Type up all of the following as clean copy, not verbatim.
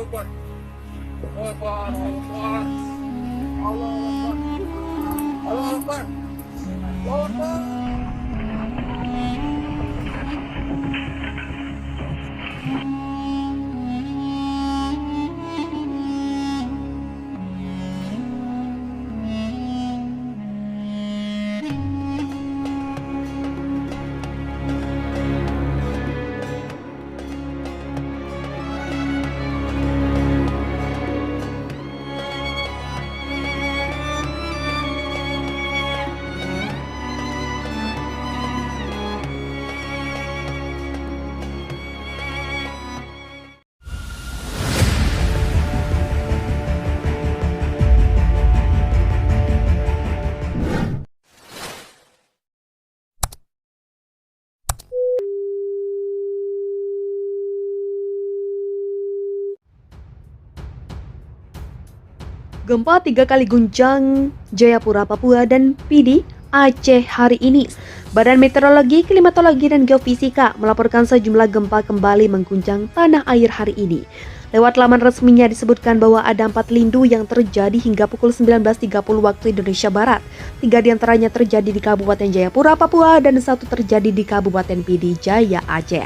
Akbar. Allahu Akbar. Allahu Akbar. Allahu Akbar. Allahu Akbar. Gempa 3 kali guncang Jayapura, Papua, dan PD Aceh hari ini. Badan Meteorologi, Klimatologi, dan Geofisika melaporkan sejumlah gempa kembali mengguncang tanah air hari ini. Lewat laman resminya disebutkan bahwa ada 4 lindu yang terjadi hingga pukul 19.30 waktu Indonesia Barat. 3 diantaranya terjadi di Kabupaten Jayapura, Papua, dan 1 terjadi di Kabupaten PD Jaya, Aceh.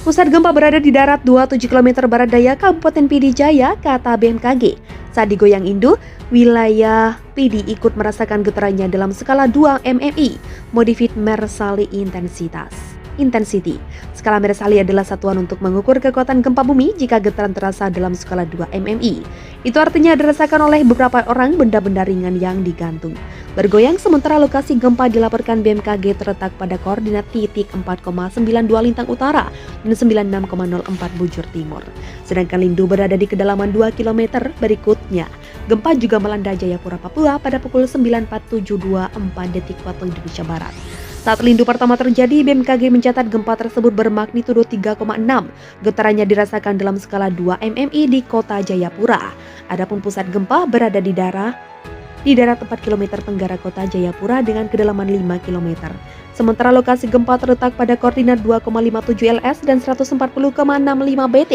Pusat gempa berada di darat 27 km barat daya Kabupaten PD Jaya, kata BMKG. Saat digoyang induk, wilayah PD ikut merasakan getarannya dalam skala 2 MMI, Modified Mercalli Intensity. Skala Mercalli adalah satuan untuk mengukur kekuatan gempa bumi jika getaran terasa dalam skala 2 MMI. Itu artinya dirasakan oleh beberapa orang benda-benda ringan yang digantung. Bergoyang sementara lokasi gempa dilaporkan BMKG terletak pada koordinat titik 4,92 Lintang Utara dan 96,04 Bujur Timur. Sedangkan lindu berada di kedalaman 2 km berikutnya. Gempa juga melanda Jayapura, Papua pada pukul 9.4724 detik waktu Indonesia Barat. Saat lindu pertama terjadi, BMKG mencatat gempa tersebut bermagnitudo 3,6. Getarannya dirasakan dalam skala 2 MMI di kota Jayapura. Adapun pusat gempa berada di darat 4 km tenggara kota Jayapura dengan kedalaman 5 km. Sementara lokasi gempa terletak pada koordinat 2,57 LS dan 140,65 BT,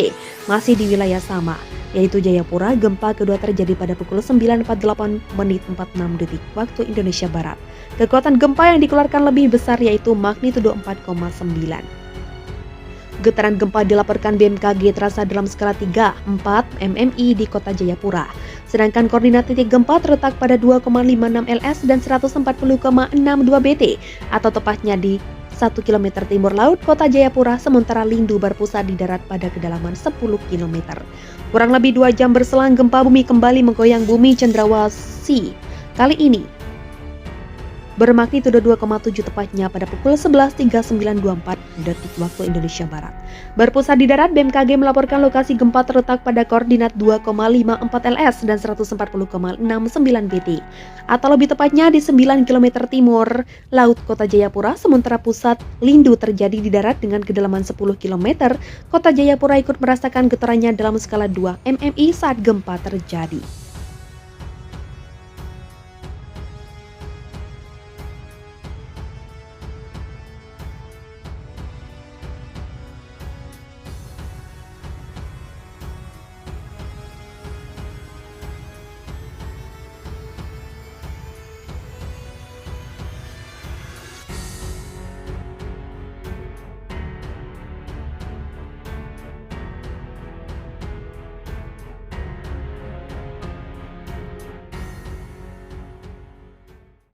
masih di wilayah sama, yaitu Jayapura. Gempa kedua terjadi pada pukul 9.48 menit 46 detik waktu Indonesia Barat. Kekuatan gempa yang dikeluarkan lebih besar yaitu magnitudo 4,9. Getaran gempa dilaporkan BMKG terasa dalam skala 3,4 MMI di kota Jayapura. Sedangkan koordinat titik gempa terletak pada 2,56 LS dan 140,62 BT, atau tepatnya di 1 km timur laut kota Jayapura, sementara lindu berpusat di darat pada kedalaman 10 km. Kurang lebih 2 jam berselang, gempa bumi kembali menggoyang bumi cendrawasih. Kali ini bermagnitudo 2,7 tepatnya pada pukul 11.3924 detik waktu Indonesia Barat. Berpusat di darat, BMKG melaporkan lokasi gempa terletak pada koordinat 2,54 LS dan 140,69 BT, atau lebih tepatnya di 9 km timur laut kota Jayapura, sementara pusat lindu terjadi di darat dengan kedalaman 10 km. Kota Jayapura ikut merasakan getarannya dalam skala 2 MMI saat gempa terjadi.